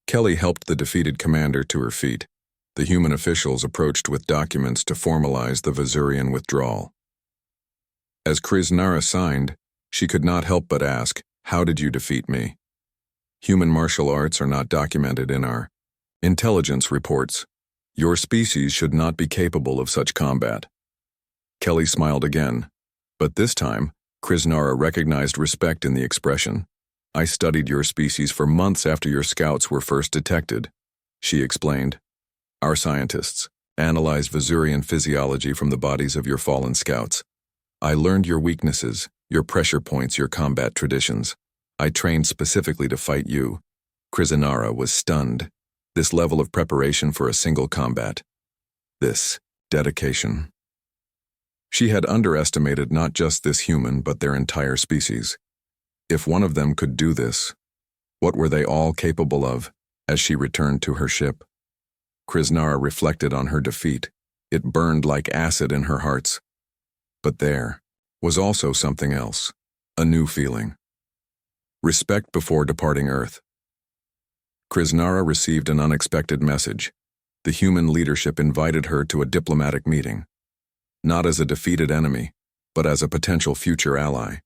Kelly helped the defeated commander to her feet. The human officials approached with documents to formalize the Vazurian withdrawal. As Kriznara signed, she could not help but ask, "How did you defeat me?" Human martial arts are not documented in our intelligence reports. Your species should not be capable of such combat. Kelly smiled again, but this time, Kriznara recognized respect in the expression. "I studied your species for months after your scouts were first detected," she explained. "Our scientists analyzed Vazurian physiology from the bodies of your fallen scouts. I learned your weaknesses, your pressure points, your combat traditions. I trained specifically to fight you." Kriznara was stunned. This level of preparation for a single combat. This dedication. She had underestimated not just this human but their entire species. If one of them could do this, what were they all capable of as she returned to her ship? Kriznara reflected on her defeat. It burned like acid in her heart. But there was also something else, a new feeling. Respect before departing Earth. Kriznara received an unexpected message. The human leadership invited her to a diplomatic meeting. Not as a defeated enemy, but as a potential future ally.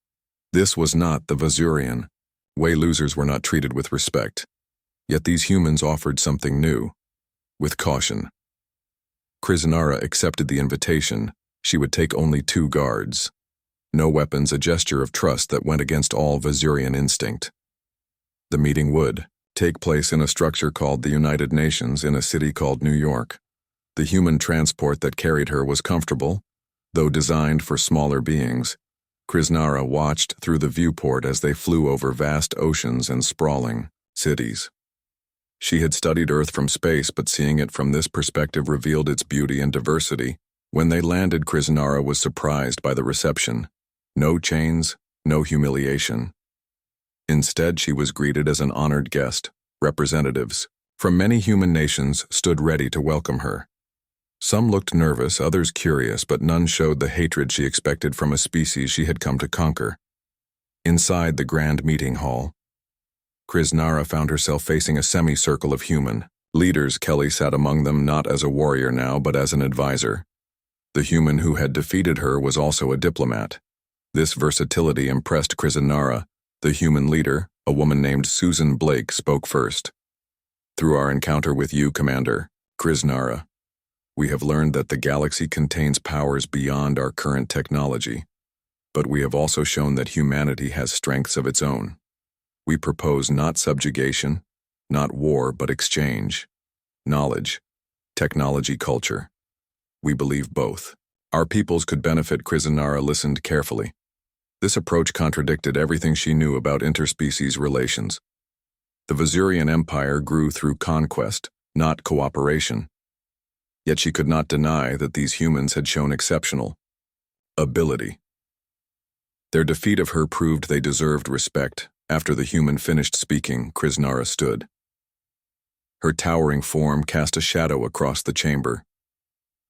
This was not the Vazurian. Way losers were not treated with respect. Yet these humans offered something new, with caution. Kriznara accepted the invitation. She would take only 2 guards. No weapons, a gesture of trust that went against all Vazurian instinct. The meeting would take place in a structure called the United Nations in a city called New York. The human transport that carried her was comfortable, though designed for smaller beings. Kriznara watched through the viewport as they flew over vast oceans and sprawling cities. She had studied Earth from space, but seeing it from this perspective revealed its beauty and diversity. When they landed, Kriznara was surprised by the reception. No chains, no humiliation. Instead, she was greeted as an honored guest. Representatives from many human nations stood ready to welcome her. Some looked nervous, others curious, but none showed the hatred she expected from a species she had come to conquer. Inside the grand meeting hall, Kriznara found herself facing a semicircle of human leaders. Kelly sat among them not as a warrior now, but as an advisor. The human who had defeated her was also a diplomat. This versatility impressed Kriznara. The human leader, a woman named Susan Blake, spoke first. "Through our encounter with you, Commander Kriznara, we have learned that the galaxy contains powers beyond our current technology, but we have also shown that humanity has strengths of its own. We propose not subjugation, not war, but exchange, knowledge, technology, culture. We believe both. Our peoples could benefit." Kriznara listened carefully. This approach contradicted everything she knew about interspecies relations. The Vazurian Empire grew through conquest, not cooperation. Yet she could not deny that these humans had shown exceptional ability. Their defeat of her proved they deserved respect. After the human finished speaking, Kriznara stood. Her towering form cast a shadow across the chamber.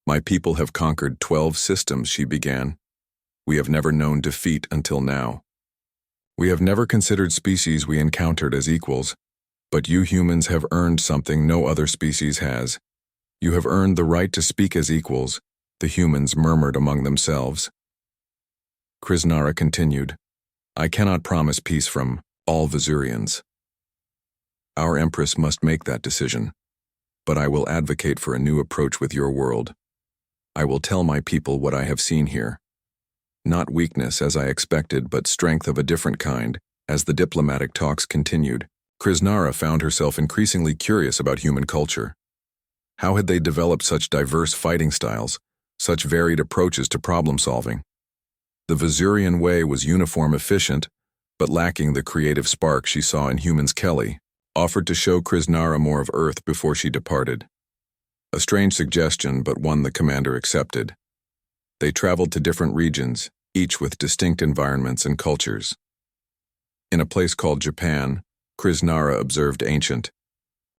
"My people have conquered 12 systems," she began. "We have never known defeat until now. We have never considered species we encountered as equals, but you humans have earned something no other species has. You have earned the right to speak as equals," the humans murmured among themselves. Kriznara continued, "I cannot promise peace from all Vazurians. Our Empress must make that decision, but I will advocate for a new approach with your world. I will tell my people what I have seen here. Not weakness as I expected, but strength of a different kind." As the diplomatic talks continued, Kriznara found herself increasingly curious about human culture. How had they developed such diverse fighting styles, such varied approaches to problem-solving? The Vazurian way was uniform, efficient, but lacking the creative spark she saw in humans. Kelly offered to show Kriznara more of Earth before she departed. A strange suggestion, but one the commander accepted. They traveled to different regions, each with distinct environments and cultures. In a place called Japan, Kriznara observed ancient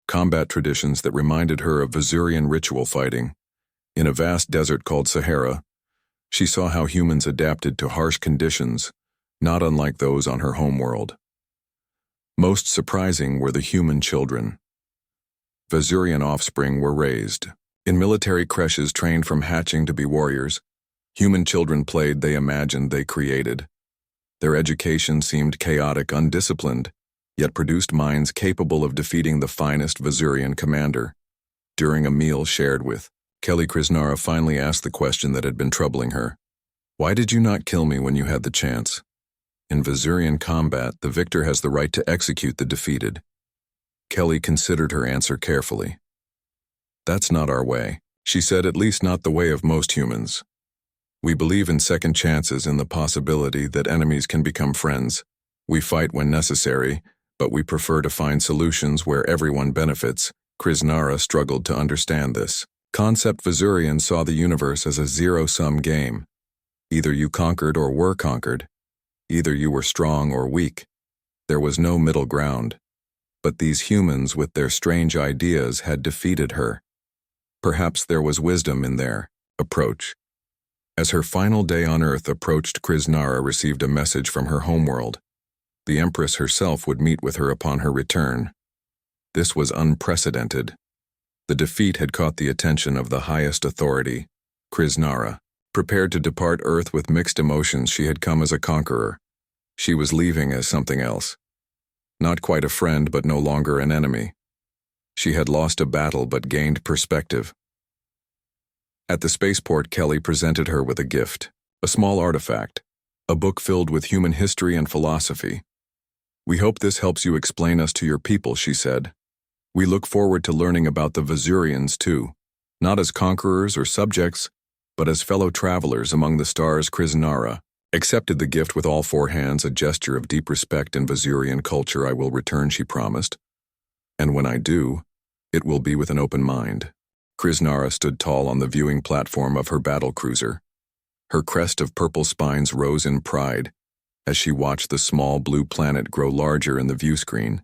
combat traditions that reminded her of Vazurian ritual fighting. In a vast desert called Sahara, she saw how humans adapted to harsh conditions, not unlike those on her homeworld. Most surprising were the human children. Vasurian offspring were raised. In military creches trained from hatching to be warriors, human children played they imagined they created. Their education seemed chaotic, undisciplined, yet produced minds capable of defeating the finest Vasurian commander. During a meal shared with Kelly, Krisnara finally asked the question that had been troubling her. Why did you not kill me when you had the chance? In Vasurian combat, the victor has the right to execute the defeated. Kelly considered her answer carefully. That's not our way, she said, at least not the way of most humans. We believe in second chances and the possibility that enemies can become friends. We fight when necessary, but we prefer to find solutions where everyone benefits. Krisnara struggled to understand this concept. Vasurians saw the universe as a zero-sum game. Either you conquered or were conquered. Either you were strong or weak. There was no middle ground. But these humans with their strange ideas had defeated her. Perhaps there was wisdom in their approach. As her final day on Earth approached, Krisnara received a message from her homeworld. The Empress herself would meet with her upon her return. This was unprecedented. The defeat had caught the attention of the highest authority, Krisnara. Prepared to depart Earth with mixed emotions, she had come as a conqueror. She was leaving as something else. Not quite a friend, but no longer an enemy. She had lost a battle but gained perspective. At the spaceport, Kelly presented her with a gift, a small artifact, a book filled with human history and philosophy. We hope this helps you explain us to your people, she said. We look forward to learning about the Vasurians too, not as conquerors or subjects, but as fellow travelers among the stars. Krisnara accepted the gift with all four hands, a gesture of deep respect in Vasurian culture. I will return, she promised. And when I do, it will be with an open mind. Krisnara stood tall on the viewing platform of her battle cruiser. Her crest of purple spines rose in pride as she watched the small blue planet grow larger in the view screen.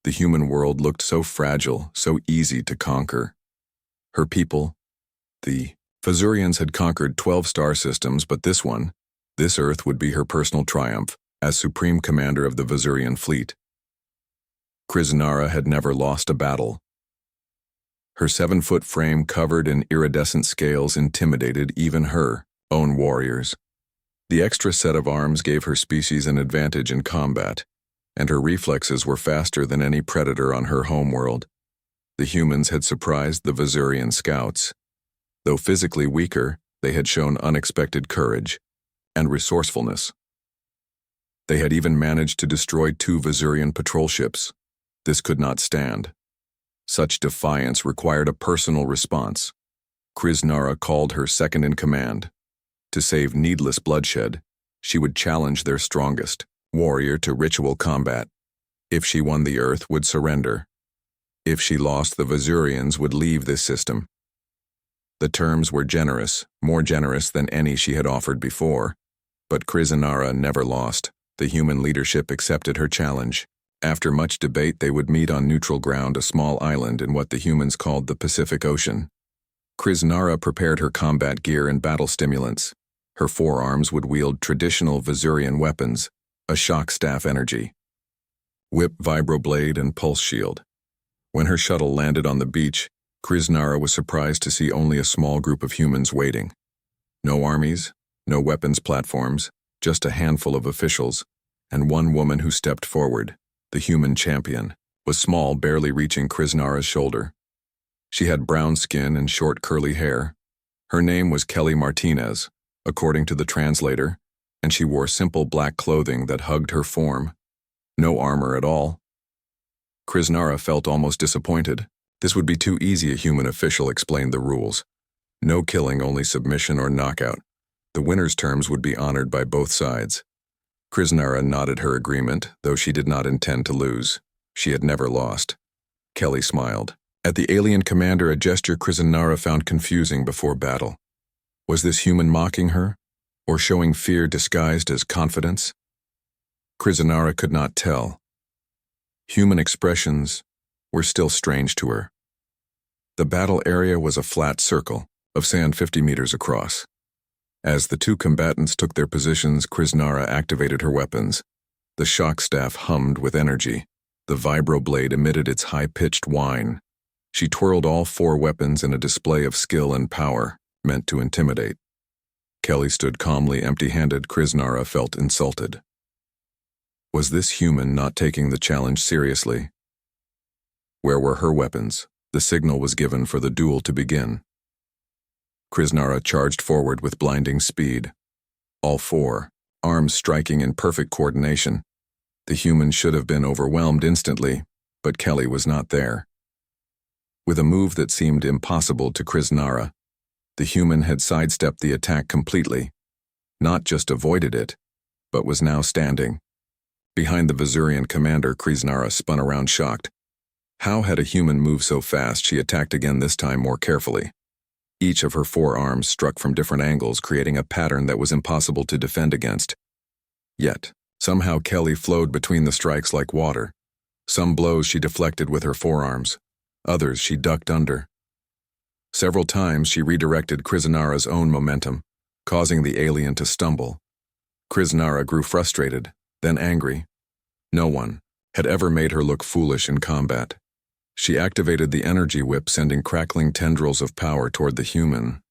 The human world looked so fragile, so easy to conquer. Her people, the Vasurians, had conquered 12 star systems, but this Earth would be her personal triumph as supreme commander of the Vasurian fleet. Krisnara had never lost a battle. Her 7-foot frame covered in iridescent scales intimidated even her own warriors. The extra set of arms gave her species an advantage in combat, and her reflexes were faster than any predator on her homeworld. The humans had surprised the Vasurian scouts. Though physically weaker, they had shown unexpected courage and resourcefulness. They had even managed to destroy 2 Vasurian patrol ships. This could not stand. Such defiance required a personal response. Krisnara called her second in command. To save needless bloodshed, she would challenge their strongest warrior to ritual combat. If she won, the Earth would surrender. If she lost, the Vasurians would leave this system. The terms were generous, more generous than any she had offered before. But Krisnara never lost. The human leadership accepted her challenge. After much debate, they would meet on neutral ground, a small island in what the humans called the Pacific Ocean. Krisnara prepared her combat gear and battle stimulants. Her forearms would wield traditional Vasurian weapons, a shock staff energy, whip, vibroblade, and pulse shield. When her shuttle landed on the beach, Krisnara was surprised to see only a small group of humans waiting. No armies, no weapons platforms, just a handful of officials, and one woman who stepped forward. The human champion was small, barely reaching Krisnara's shoulder. She had brown skin and short curly hair. Her name was Kelly Martinez, according to the translator, and she wore simple black clothing that hugged her form. No armor at all. Krisnara felt almost disappointed. This would be too easy. A human official explained the rules. No killing, only submission or knockout. The winner's terms would be honored by both sides. Krisnara nodded her agreement, though she did not intend to lose. She had never lost. Kelly smiled. At the alien commander, a gesture Krisnara found confusing before battle. Was this human mocking her, or showing fear disguised as confidence? Krisnara could not tell. Human expressions were still strange to her. The battle area was a flat circle of sand 50 meters across. As the 2 combatants took their positions, Krisnara activated her weapons. The shock staff hummed with energy. The vibroblade emitted its high-pitched whine. She twirled all 4 weapons in a display of skill and power, meant to intimidate. Kelly stood calmly empty-handed. Kriznara felt insulted. Was this human not taking the challenge seriously? Where were her weapons? The signal was given for the duel to begin. Kriznara charged forward with blinding speed. All 4, arms striking in perfect coordination. The human should have been overwhelmed instantly, but Kelly was not there. With a move that seemed impossible to Kriznara, the human had sidestepped the attack completely, not just avoided it, but was now standing. Behind the Vazurian commander, Kriznara spun around shocked. How had a human moved so fast? She attacked again, this time more carefully. Each of her 4 arms struck from different angles, creating a pattern that was impossible to defend against. Yet, somehow Kelly flowed between the strikes like water. Some blows she deflected with her forearms. Others she ducked under. Several times she redirected Kriznara's own momentum, causing the alien to stumble. Kriznara grew frustrated, then angry. No one had ever made her look foolish in combat. She activated the energy whip, sending crackling tendrils of power toward the human.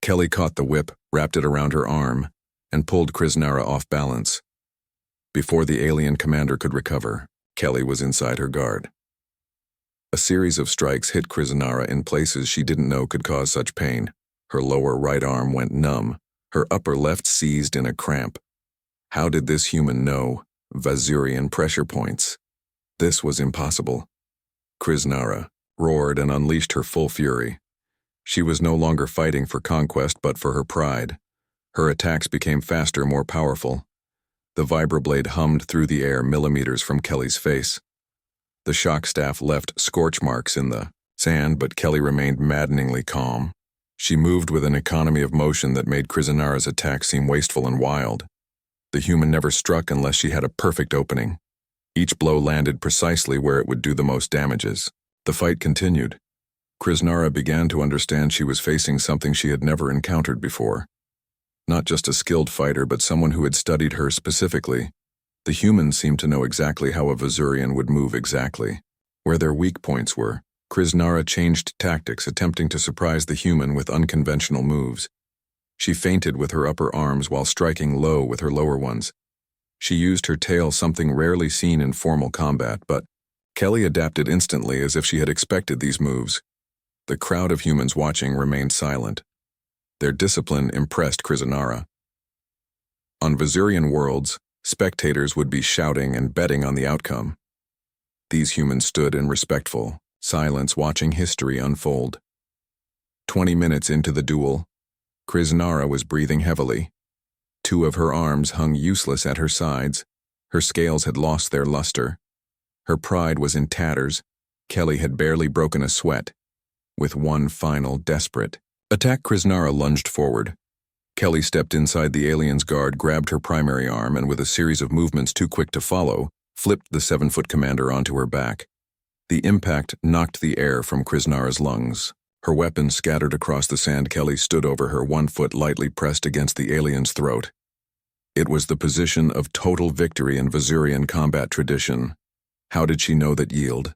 Kelly caught the whip, wrapped it around her arm, and pulled Kriznara off balance. Before the alien commander could recover, Kelly was inside her guard. A series of strikes hit Kriznara in places she didn't know could cause such pain. Her lower right arm went numb, her upper left seized in a cramp. How did this human know Vazurian pressure points? This was impossible. Kriznara roared and unleashed her full fury. She was no longer fighting for conquest but for her pride. Her attacks became faster, more powerful. The vibroblade hummed through the air millimeters from Kelly's face. The shock staff left scorch marks in the sand, but Kelly remained maddeningly calm. She moved with an economy of motion that made Kriznara's attack seem wasteful and wild. The human never struck unless she had a perfect opening. Each blow landed precisely where it would do the most damages. The fight continued. Kriznara began to understand she was facing something she had never encountered before. Not just a skilled fighter, but someone who had studied her specifically. The human seemed to know exactly how a Vazurian would move exactly. Where their weak points were, Kriznara changed tactics, attempting to surprise the human with unconventional moves. She feinted with her upper arms while striking low with her lower ones. She used her tail, something rarely seen in formal combat, but Kelly adapted instantly as if she had expected these moves. The crowd of humans watching remained silent. Their discipline impressed Kriznara. On Vazurian worlds, spectators would be shouting and betting on the outcome. These humans stood in respectful silence, watching history unfold. 20 minutes into the duel, Kriznara was breathing heavily. 2 of her arms hung useless at her sides. Her scales had lost their luster. Her pride was in tatters. Kelly had barely broken a sweat. With one final, desperate attack, Kriznara lunged forward. Kelly stepped inside the alien's guard, grabbed her primary arm, and with a series of movements too quick to follow, flipped the 7-foot commander onto her back. The impact knocked the air from Kriznara's lungs. Her weapon scattered across the sand. Kelly stood over her, 1 foot lightly pressed against the alien's throat. It was the position of total victory in Vazurian combat tradition. How did she know that yield?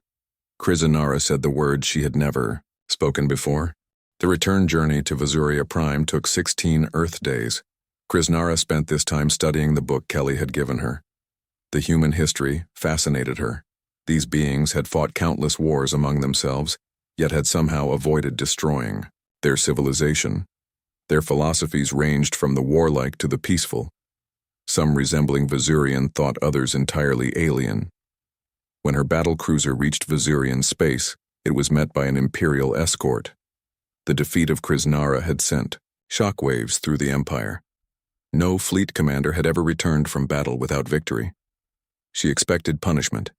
Kriznara said the words she had never spoken before. The return journey to Vazuria Prime took 16 Earth days. Kriznara spent this time studying the book Kelly had given her. The human history fascinated her. These beings had fought countless wars among themselves, yet had somehow avoided destroying their civilization. Their philosophies ranged from the warlike to the peaceful, some resembling Vazurian thought, others entirely alien. When her battle cruiser reached Vazurian space, it was met by an Imperial escort. The defeat of Kriznara had sent shockwaves through the Empire. No fleet commander had ever returned from battle without victory. She expected punishment,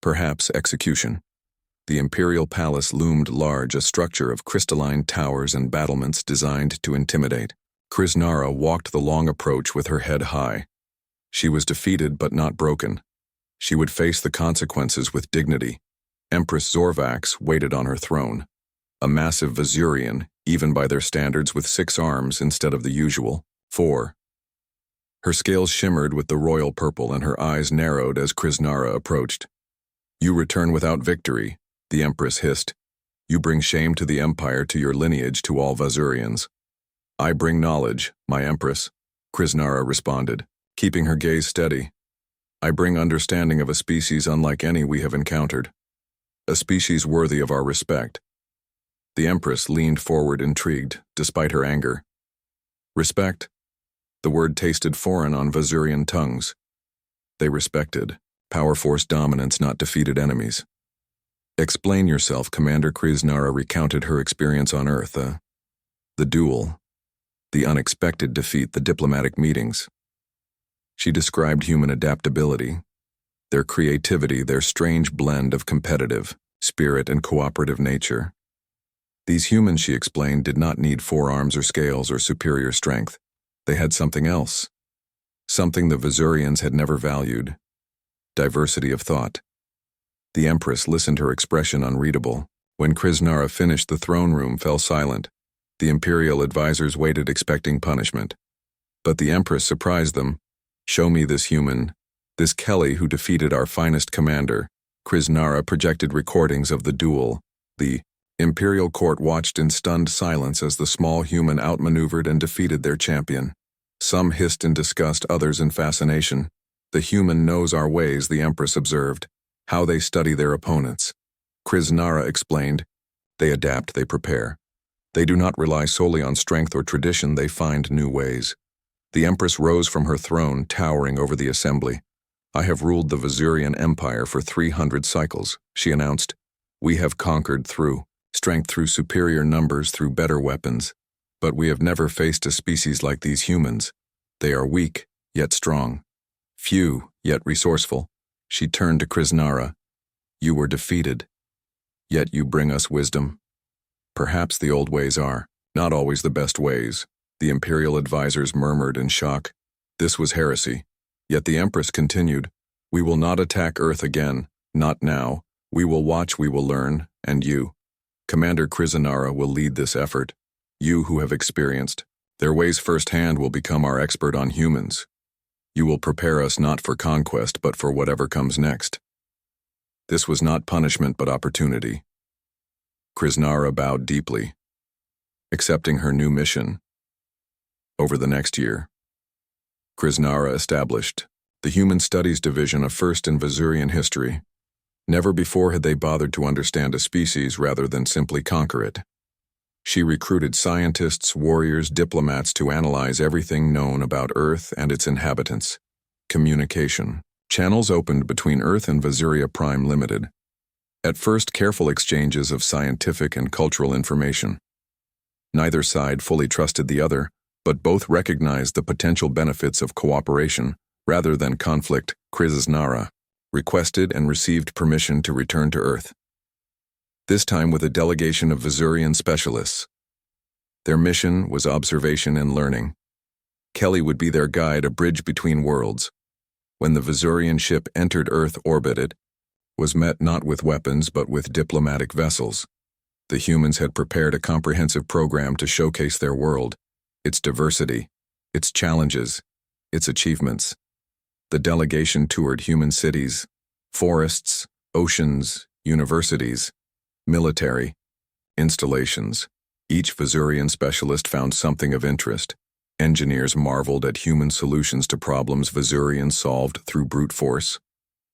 perhaps execution. The Imperial Palace loomed large, a structure of crystalline towers and battlements designed to intimidate. Kriznara walked the long approach with her head high. She was defeated but not broken. She would face the consequences with dignity. Empress Zorvax waited on her throne. A massive Vazurian, even by their standards, with 6 arms instead of the usual 4. Her scales shimmered with the royal purple and her eyes narrowed as Kriznara approached. "You return without victory," the Empress hissed. You bring shame to the Empire, to your lineage, to all Vazurians. I bring knowledge, my Empress, Krisnara responded, keeping her gaze steady. I bring understanding of a species unlike any we have encountered. A species worthy of our respect. The Empress leaned forward, intrigued, despite her anger. Respect? The word tasted foreign on Vazurian tongues. They respected power force dominance, not defeated enemies. Explain yourself, Commander. Krisnara recounted her experience on Earth, the duel, the unexpected defeat, the diplomatic meetings. She described human adaptability, their creativity, their strange blend of competitive spirit and cooperative nature. These humans, she explained, did not need forearms or scales or superior strength. They had something else, something the Vazurians had never valued: diversity of thought. The Empress listened, her expression unreadable. When Krisnara finished, the throne room fell silent. The Imperial advisors waited, expecting punishment. But the Empress surprised them. Show me this human, this Kelly who defeated our finest commander. Krisnara projected recordings of the duel. The Imperial court watched in stunned silence as the small human outmaneuvered and defeated their champion. Some hissed in disgust, others in fascination. The human knows our ways, the Empress observed. How they study their opponents. Krisnara explained. They adapt, they prepare. They do not rely solely on strength or tradition, they find new ways. The Empress rose from her throne, towering over the assembly. I have ruled the Vazurian Empire for 300 cycles, she announced. We have conquered through strength, through superior numbers, through better weapons. But we have never faced a species like these humans. They are weak, yet strong. Few, yet resourceful. She turned to Krisnara. You were defeated, yet you bring us wisdom. Perhaps the old ways are not always the best ways, the Imperial advisors murmured in shock. This was heresy. Yet the Empress continued. We will not attack Earth again, not now. We will watch, we will learn, and you, Commander Krisnara, will lead this effort. You who have experienced their ways firsthand will become our expert on humans. You will prepare us not for conquest, but for whatever comes next. This was not punishment, but opportunity. Krisnara bowed deeply, accepting her new mission. Over the next year, Krisnara established the Human Studies Division, a first in Vazurian history. Never before had they bothered to understand a species rather than simply conquer it. She recruited scientists, warriors, diplomats to analyze everything known about Earth and its inhabitants. Communication. Channels opened between Earth and Vazuria Prime Limited. At first, careful exchanges of scientific and cultural information. Neither side fully trusted the other, but both recognized the potential benefits of cooperation rather than conflict. Krisnara requested and received permission to return to Earth. This time with a delegation of Vazurian specialists. Their mission was observation and learning. Kelly would be their guide, a bridge between worlds. When the Vazurian ship entered Earth orbit, it was met not with weapons but with diplomatic vessels. The humans had prepared a comprehensive program to showcase their world, its diversity, its challenges, its achievements. The delegation toured human cities, forests, oceans, universities, military installations. Each Vazurian specialist found something of interest. Engineers marveled at human solutions to problems Vazurians solved through brute force.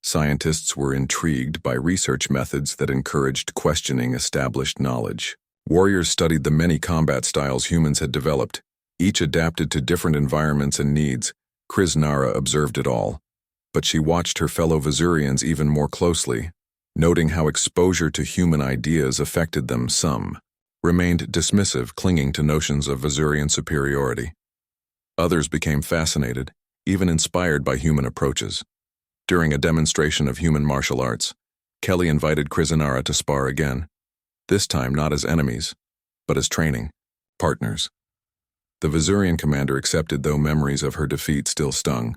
Scientists were intrigued by research methods that encouraged questioning established knowledge. Warriors studied the many combat styles humans had developed, each adapted to different environments and needs. Krisnara observed it all, but she watched her fellow Vazurians even more closely, noting how exposure to human ideas affected them. Some remained dismissive, clinging to notions of Vazurian superiority. Others became fascinated, even inspired by human approaches. During a demonstration of human martial arts, Kelly invited Krisnara to spar again, this time not as enemies, but as training partners. The Vazurian commander accepted, though memories of her defeat still stung.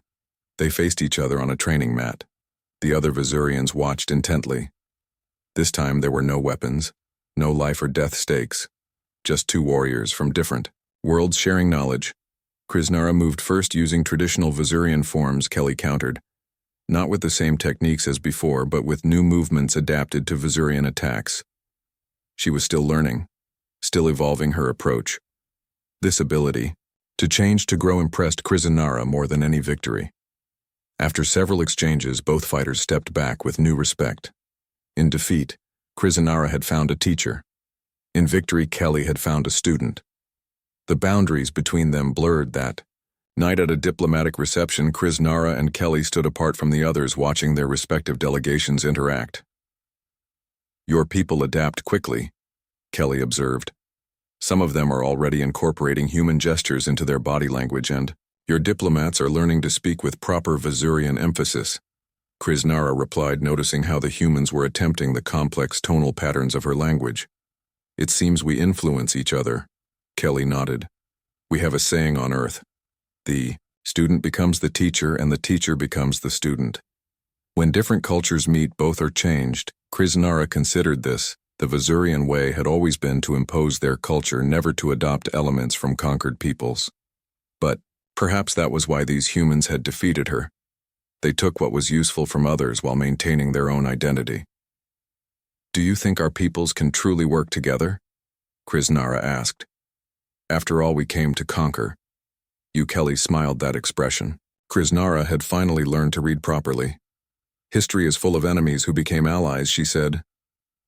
They faced each other on a training mat. The other Vazurians watched intently. This time there were no weapons, no life or death stakes, just two warriors from different worlds sharing knowledge. Krisnara moved first using traditional Vazurian forms. Kelly countered, not with the same techniques as before, but with new movements adapted to Vazurian attacks. She was still learning, still evolving her approach. This ability, to change to grow, impressed Krisanara more than any victory. After several exchanges, both fighters stepped back with new respect. In defeat, Krisanara had found a teacher. In victory, Kelly had found a student. The boundaries between them blurred that night. At a diplomatic reception, Krisanara and Kelly stood apart from the others, watching their respective delegations interact. "Your people adapt quickly," Kelly observed. "Some of them are already incorporating human gestures into their body language, and your diplomats are learning to speak with proper Vasurian emphasis," Krisanara replied, noticing how the humans were attempting the complex tonal patterns of her language. "It seems we influence each other," Kelly nodded. "We have a saying on Earth. The student becomes the teacher and the teacher becomes the student. When different cultures meet, both are changed." Krisanara considered this. The Vasurian way had always been to impose their culture, never to adopt elements from conquered peoples. But perhaps that was why these humans had defeated her. They took what was useful from others while maintaining their own identity. "Do you think our peoples can truly work together?" Krisanara asked. "After all we came to conquer." Kelly smiled that expression. Krisanara had finally learned to read properly. "History is full of enemies who became allies," she said.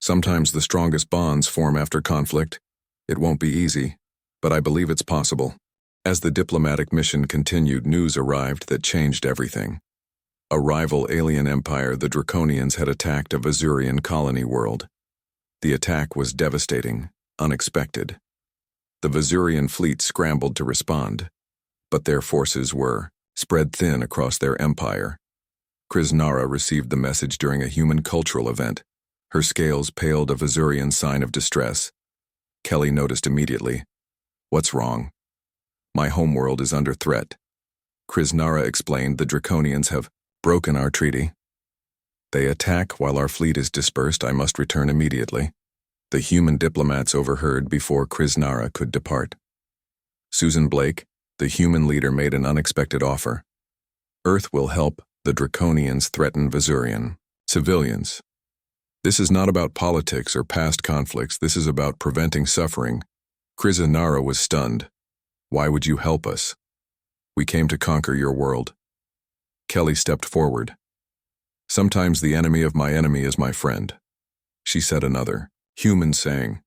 "Sometimes the strongest bonds form after conflict. It won't be easy, but I believe it's possible." As the diplomatic mission continued, news arrived that changed everything. A rival alien empire, the Draconians, had attacked a Vasurian colony world. The attack was devastating, unexpected. The Vasurian fleet scrambled to respond, but their forces were spread thin across their empire. Krisanara received the message during a human cultural event. Her scales paled, a Vasurian sign of distress. Kelly noticed immediately. "What's wrong?" "My homeworld is under threat." Krisanara explained. "The Draconians have broken our treaty. They attack while our fleet is dispersed. I must return immediately." The human diplomats overheard before Krisanara could depart. Susan Blake, the human leader, made an unexpected offer. "Earth will help the Draconians threaten Vasurian civilians. This is not about politics or past conflicts. This is about preventing suffering." Krisanara was stunned. "Why would you help us?" "We came to conquer your world." Kelly stepped forward. "Sometimes the enemy of my enemy is my friend," she said. Another human saying.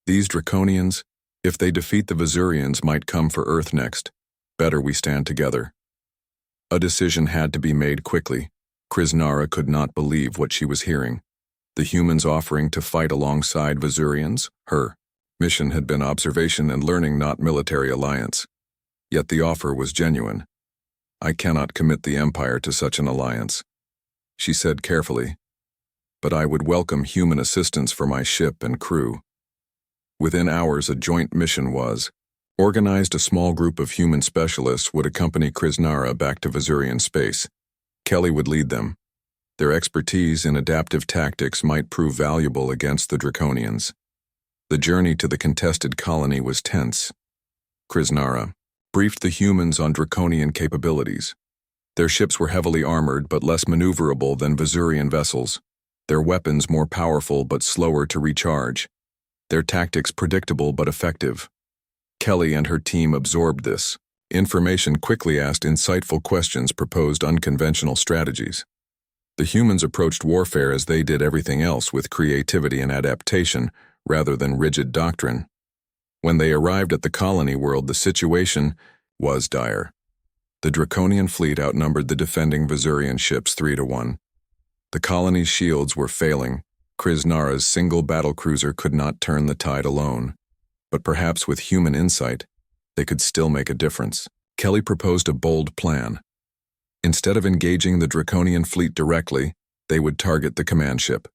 "These Draconians, if they defeat the Vasurians, might come for Earth next. Better we stand together." A decision had to be made quickly. Krisanara could not believe what she was hearing. The humans offering to fight alongside Vasurians? Her mission had been observation and learning, not military alliance. Yet the offer was genuine. "I cannot commit the Empire to such an alliance," she said carefully. "But I would welcome human assistance for my ship and crew." Within hours, a joint mission was organized. A small group of human specialists would accompany Krisanara back to Vasurian space. Kelly would lead them. Their expertise in adaptive tactics might prove valuable against the Draconians. The journey to the contested colony was tense. Krisanara briefed the humans on Draconian capabilities. Their ships were heavily armored but less maneuverable than Vasurian vessels. Their weapons more powerful but slower to recharge. Their tactics predictable but effective. Kelly and her team absorbed this information, quickly asked insightful questions, proposed unconventional strategies. The humans approached warfare as they did everything else, with creativity and adaptation rather than rigid doctrine. When they arrived at the colony world, the situation was dire. The Draconian fleet outnumbered the defending Vasurian ships 3-1. The colony's shields were failing. Krisanara's single battlecruiser could not turn the tide alone. But perhaps with human insight, they could still make a difference. Kelly proposed a bold plan. Instead of engaging the Draconian fleet directly, they would target the command ship.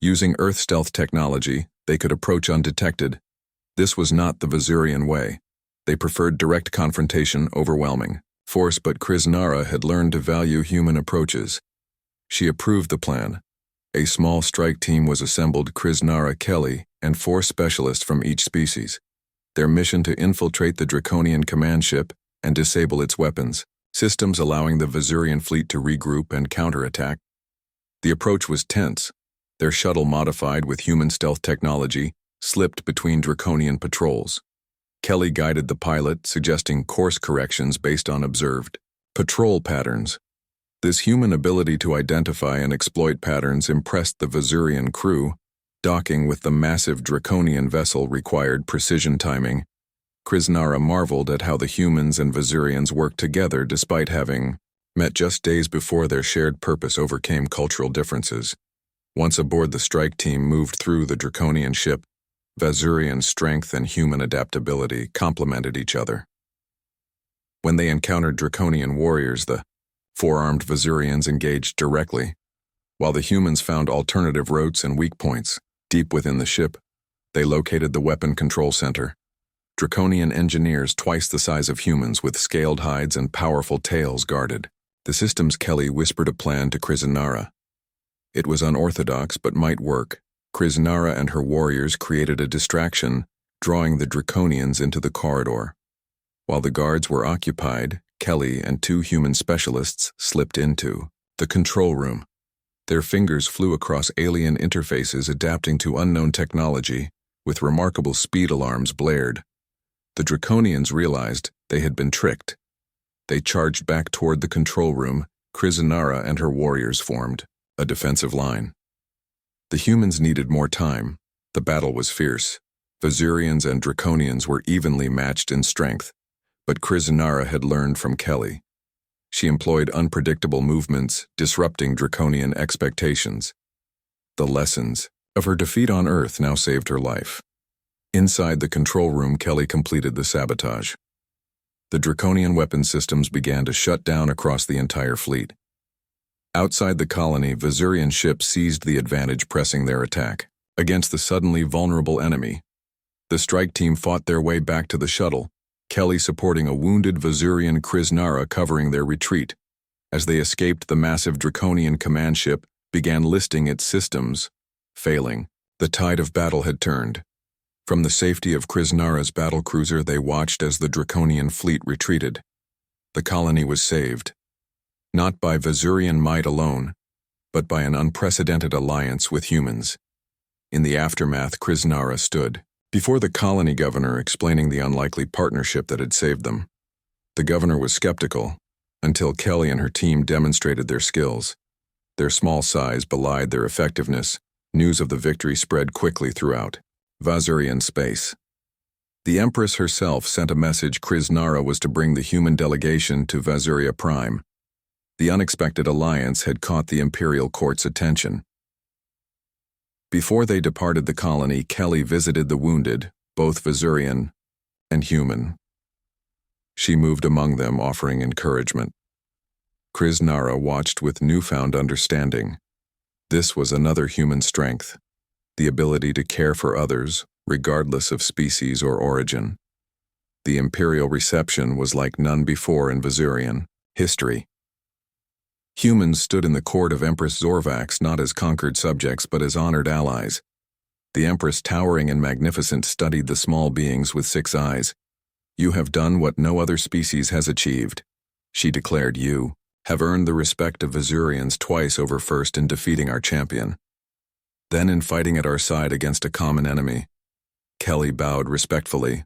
Using Earth stealth technology, they could approach undetected. This was not the Vasurian way. They preferred direct confrontation, overwhelming force, but Krisanara had learned to value human approaches. She approved the plan. A small strike team was assembled: Krisanara, Kelly, and 4 specialists from each species. Their mission to infiltrate the Draconian command ship and disable its weapons systems, allowing the Vasurian fleet to regroup and counterattack. The approach was tense. Their shuttle, modified with human stealth technology, slipped between Draconian patrols. Kelly guided the pilot, suggesting course corrections based on observed patrol patterns. This human ability to identify and exploit patterns impressed the Vasurian crew. Docking with the massive Draconian vessel required precision timing. Kriznara marveled at how the humans and Vasurians worked together despite having met just days before. Their shared purpose overcame cultural differences. Once aboard, the strike team moved through the Draconian ship. Vasurian strength and human adaptability complemented each other. When they encountered Draconian warriors, the four-armed Vasurians engaged directly, while the humans found alternative routes and weak points. Deep within the ship, they located the weapon control center. Draconian engineers twice the size of humans with scaled hides and powerful tails guarded the systems. Kelly whispered a plan to Kriznara. It was unorthodox but might work. Kriznara and her warriors created a distraction, drawing the Draconians into the corridor. While the guards were occupied, Kelly and two human specialists slipped into the control room. Their fingers flew across alien interfaces, adapting to unknown technology. With remarkable speed, alarms blared. The Draconians realized they had been tricked. They charged back toward the control room. Kriznara and her warriors formed a defensive line. The humans needed more time. The battle was fierce. Vasurians and Draconians were evenly matched in strength, but Kriznara had learned from Kelly. She employed unpredictable movements, disrupting Draconian expectations. The lessons of her defeat on Earth now saved her life. Inside the control room, Kelly completed the sabotage. The Draconian weapon systems began to shut down across the entire fleet. Outside the colony, Vasurian ships seized the advantage, pressing their attack against the suddenly vulnerable enemy. The strike team fought their way back to the shuttle, Kelly supporting a wounded Vasurian, Kriznara covering their retreat. As they escaped, the massive Draconian command ship began listing its systems. Failing, the tide of battle had turned. From the safety of Kriznara's battlecruiser, they watched as the Draconian fleet retreated. The colony was saved, not by Vasurian might alone, but by an unprecedented alliance with humans. In the aftermath, Kriznara stood before the colony governor, explaining the unlikely partnership that had saved them. The governor was skeptical, until Kelly and her team demonstrated their skills. Their small size belied their effectiveness. News of the victory spread quickly throughout Vasurian space. The Empress herself sent a message. Kriznara was to bring the human delegation to Vasuria Prime. The unexpected alliance had caught the Imperial Court's attention. Before they departed the colony, Kelly visited the wounded, both Vasurian and human. She moved among them, offering encouragement. Kriznara watched with newfound understanding. This was another human strength, the ability to care for others, regardless of species or origin. The Imperial reception was like none before in Vasurian history. Humans stood in the court of Empress Zorvax not as conquered subjects but as honored allies. The Empress, towering and magnificent, studied the small beings with 6 eyes. "You have done what no other species has achieved," she declared. "You have earned the respect of Vasurians twice over, first in defeating our champion, then in fighting at our side against a common enemy." Kelly bowed respectfully.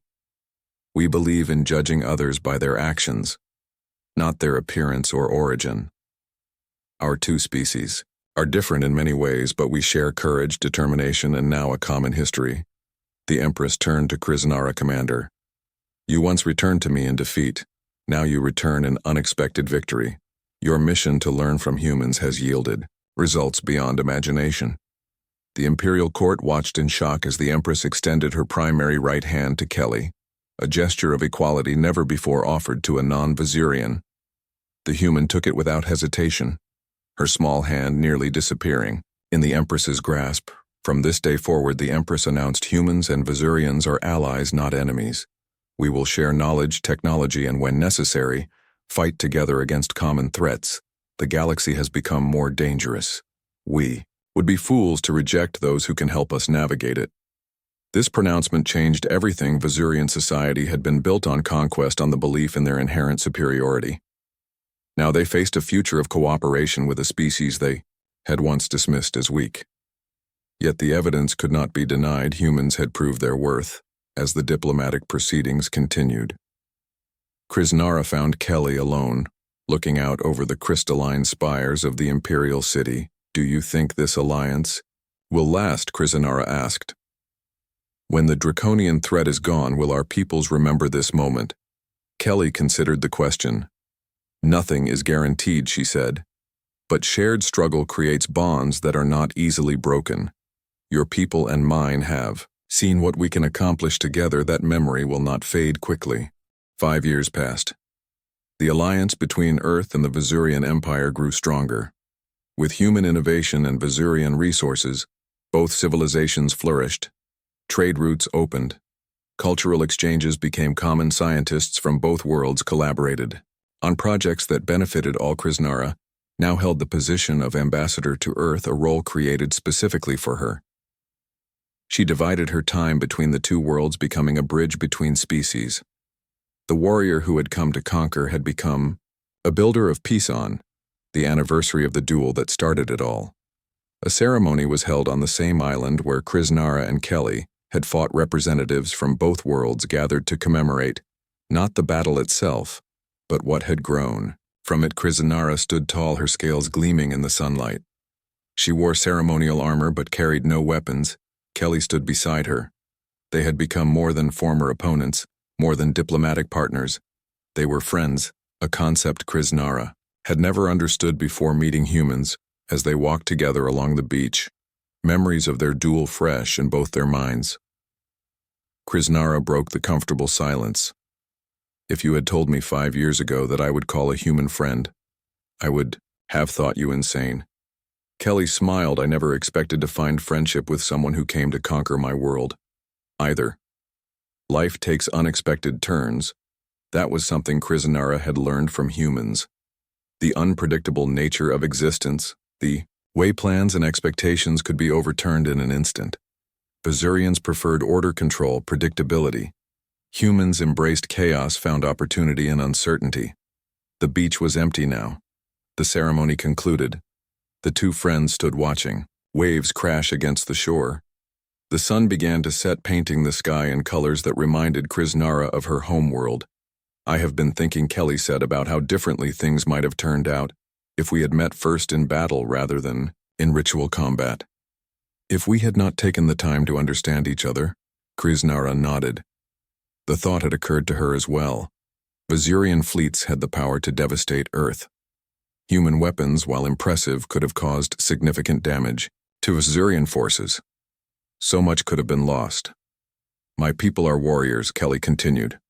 "We believe in judging others by their actions, not their appearance or origin. Our two species are different in many ways, but we share courage, determination, and now a common history." The Empress turned to Kriznara. "Commander, you once returned to me in defeat. Now you return in unexpected victory. Your mission to learn from humans has yielded results beyond imagination." The Imperial Court watched in shock as the Empress extended her primary right hand to Kelly, a gesture of equality never before offered to a non-Vasurian. The human took it without hesitation, her small hand nearly disappearing in the Empress's grasp. From this day forward, the Empress announced, humans and Vasurians are allies, not enemies. We will share knowledge, technology, and when necessary, fight together against common threats. The galaxy has become more dangerous. We would be fools to reject those who can help us navigate it. This pronouncement changed everything. Vasurian society had been built on conquest, on the belief in their inherent superiority. Now they faced a future of cooperation with a species they had once dismissed as weak. Yet the evidence could not be denied. Humans had proved their worth, as the diplomatic proceedings continued. Kriznara found Kelly alone, looking out over the crystalline spires of the imperial city. "Do you think this alliance will last?" Kriznara asked. "When the draconian threat is gone, will our peoples remember this moment?" Kelly considered the question. "Nothing is guaranteed," she said. "But shared struggle creates bonds that are not easily broken. Your people and mine have seen what we can accomplish together. That memory will not fade quickly." 5 years passed. The alliance between Earth and the Vazurian Empire grew stronger. With human innovation and Vazurian resources, both civilizations flourished. Trade routes opened. Cultural exchanges became common. Scientists from both worlds collaborated on projects that benefited all. Kriznara now held the position of ambassador to Earth, a role created specifically for her. She divided her time between the two worlds, becoming a bridge between species. The warrior who had come to conquer had become a builder of peace. On the anniversary of the duel that started it all, a ceremony was held on the same island where Kriznara and Kelly had fought. Representatives from both worlds gathered to commemorate not the battle itself, but what had grown from it. Kriznara stood tall, her scales gleaming in the sunlight. She wore ceremonial armor but carried no weapons. Kelly stood beside her. They had become more than former opponents, more than diplomatic partners. They were friends, a concept Kriznara had never understood before meeting humans. As they walked together along the beach, memories of their duel fresh in both their minds. Kriznara broke the comfortable silence. "If you had told me 5 years ago that I would call a human friend, I would have thought you insane." Kelly smiled. "I never expected to find friendship with someone who came to conquer my world, either. Life takes unexpected turns." That was something Kriznara had learned from humans. The unpredictable nature of existence, the way plans and expectations could be overturned in an instant. Vazurians preferred order, control, predictability. Humans embraced chaos, found opportunity in uncertainty. The beach was empty now. The ceremony concluded. The two friends stood watching. Waves crash against the shore. The sun began to set, painting the sky in colors that reminded Kriznara of her homeworld. "I have been thinking," Kelly said, "about how differently things might have turned out if we had met first in battle rather than in ritual combat. If we had not taken the time to understand each other." Kriznara nodded. The thought had occurred to her as well. Vazurian fleets had the power to devastate Earth. Human weapons, while impressive, could have caused significant damage to Vazurian forces. So much could have been lost. "My people are warriors," Kelly continued.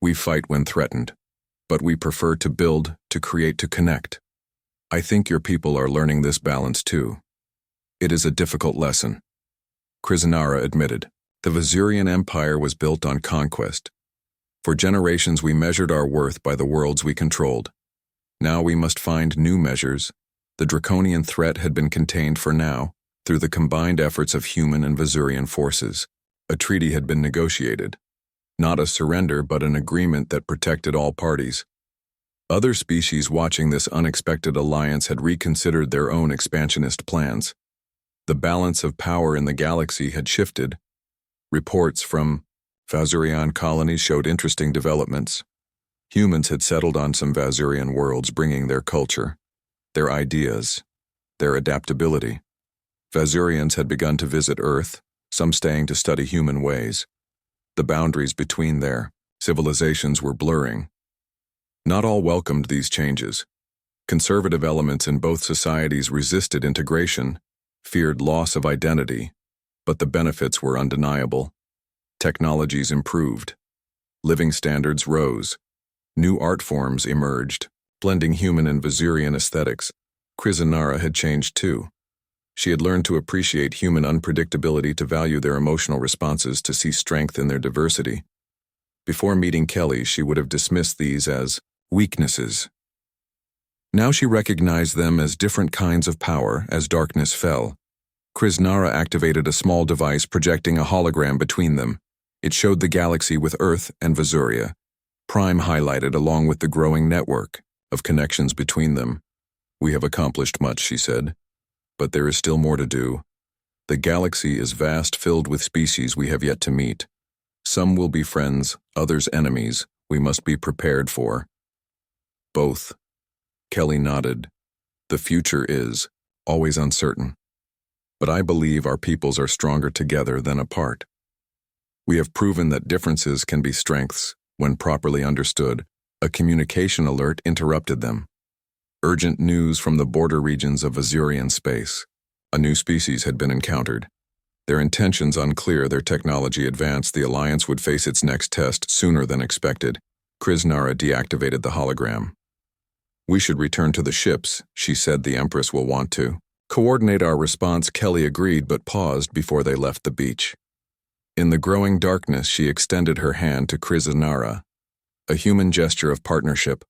"We fight when threatened, but we prefer to build, to create, to connect. I think your people are learning this balance too. It is a difficult lesson." Kriznara admitted. The Vazurian Empire was built on conquest. For generations we measured our worth by the worlds we controlled. Now we must find new measures. The draconian threat had been contained for now through the combined efforts of human and Vazurian forces. A treaty had been negotiated. Not a surrender, but an agreement that protected all parties. Other species watching this unexpected alliance had reconsidered their own expansionist plans. The balance of power in the galaxy had shifted. Reports from Vazurian colonies showed interesting developments. Humans had settled on some Vazurian worlds, bringing their culture, their ideas, their adaptability. Vazurians had begun to visit Earth, some staying to study human ways. The boundaries between their civilizations were blurring. Not all welcomed these changes. Conservative elements in both societies resisted integration, feared loss of identity, but the benefits were undeniable. Technologies improved. Living standards rose. New art forms emerged, blending human and Vazurian aesthetics. Kriznara had changed too. She had learned to appreciate human unpredictability, to value their emotional responses, to see strength in their diversity. Before meeting Kelly, she would have dismissed these as weaknesses. Now she recognized them as different kinds of power. As darkness fell, Kriznara activated a small device, projecting a hologram between them. It showed the galaxy with Earth and Vazuria, Prime highlighted along with the growing network of connections between them. "We have accomplished much," she said, "but there is still more to do." The galaxy is vast, filled with species we have yet to meet. Some will be friends, others enemies. We must be prepared for both. Kelly nodded. The future is always uncertain. But I believe our peoples are stronger together than apart. We have proven that differences can be strengths when properly understood. A communication alert interrupted them. Urgent news from the border regions of Azurian space. A new species had been encountered. Their intentions unclear, their technology advanced, the Alliance would face its next test sooner than expected. Kriznara deactivated the hologram. We should return to the ships, she said. The Empress will want to coordinate our response. Kelly agreed but paused before they left the beach. In the growing darkness, she extended her hand to Kriznara, a human gesture of partnership,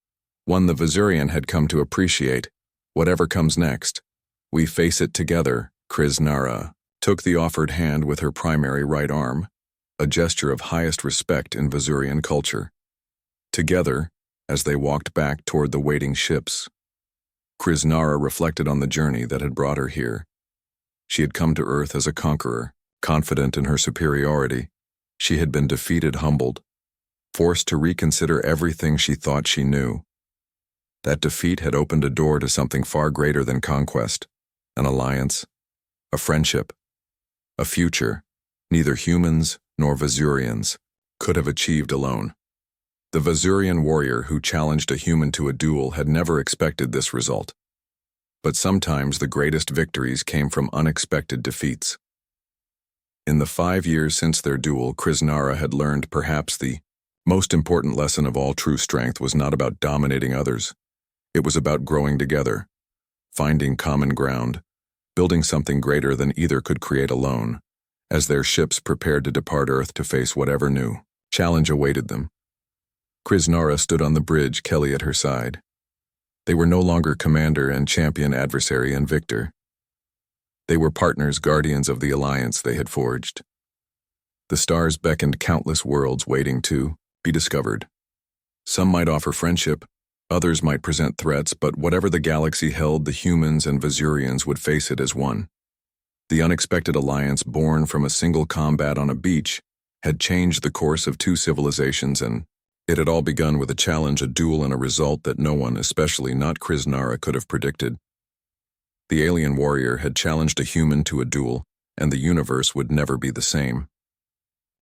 one the Vazurian had come to appreciate. Whatever comes next, we face it together. Kriznara took the offered hand with her primary right arm, a gesture of highest respect in Vazurian culture. Together, as they walked back toward the waiting ships, Kriznara reflected on the journey that had brought her here. She had come to Earth as a conqueror, confident in her superiority. She had been defeated, humbled, forced to reconsider everything she thought she knew. That defeat had opened a door to something far greater than conquest, an alliance, a friendship, a future neither humans nor Vazurians could have achieved alone. The Vazurian warrior who challenged a human to a duel had never expected this result. But sometimes the greatest victories came from unexpected defeats. In the 5 years since their duel, Kriznara had learned perhaps the most important lesson of all. True strength was not about dominating others. It was about growing together, finding common ground, building something greater than either could create alone. As their ships prepared to depart Earth to face whatever new challenge awaited them, Kriznara stood on the bridge, Kelly at her side. They were no longer commander and champion, adversary and victor. They were partners, guardians of the alliance they had forged. The stars beckoned, countless worlds waiting to be discovered. Some might offer friendship, others might present threats, but whatever the galaxy held, the humans and Vazurians would face it as one. The unexpected alliance, born from a single combat on a beach, had changed the course of 2 civilizations, and it had all begun with a challenge, a duel, and a result that no one, especially not Kriznara, could have predicted. The alien warrior had challenged a human to a duel, and the universe would never be the same.